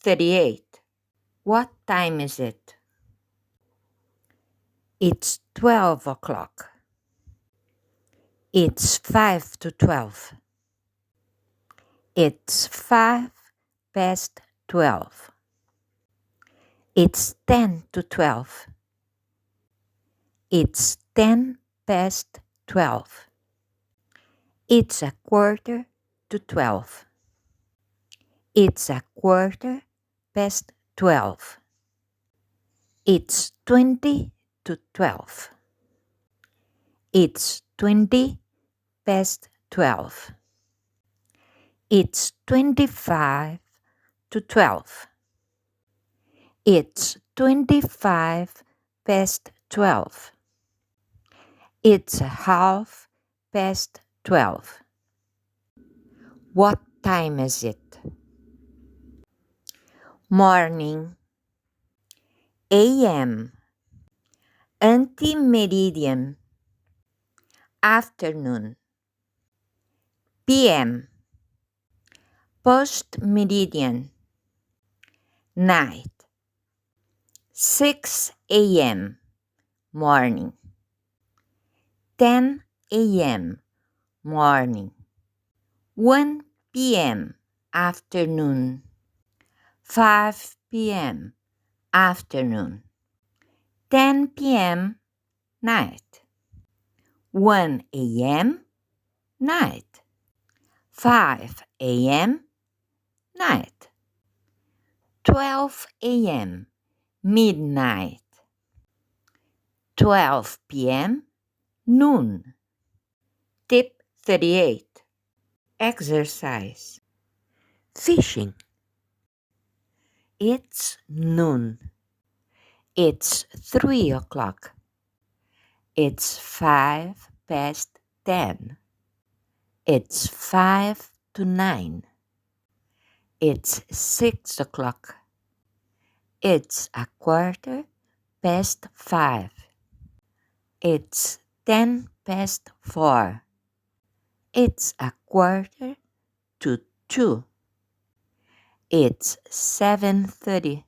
38. What time is it? It's 12 o'clock. It's 5 to 12. It's 5 past 12. It's 10 to 12. It's 10 past 12. It's a quarter to 12. It's a quarter past 12. It's 20 to 12. It's 20 past 12. It's 25 to 12. It's 25 past 12. It's a half past 12. What time is it? Morning, AM, antemeridian, afternoon, PM, post-meridian, night, 6 a.m., morning, 10 a.m., morning, 1 p.m., afternoon, 5 p.m., afternoon, 10 p.m., night, 1 a.m., night, 5 a.m., night, 12 a.m., midnight, 12 p.m., noon. Tip 38. Exercise. Fishing. It's noon. It's 3 o'clock. It's 5 past 10. It's 5 to 9. It's 6 o'clock. It's a quarter past 5. It's 10 past 4. It's a quarter to 2. It's 7:30.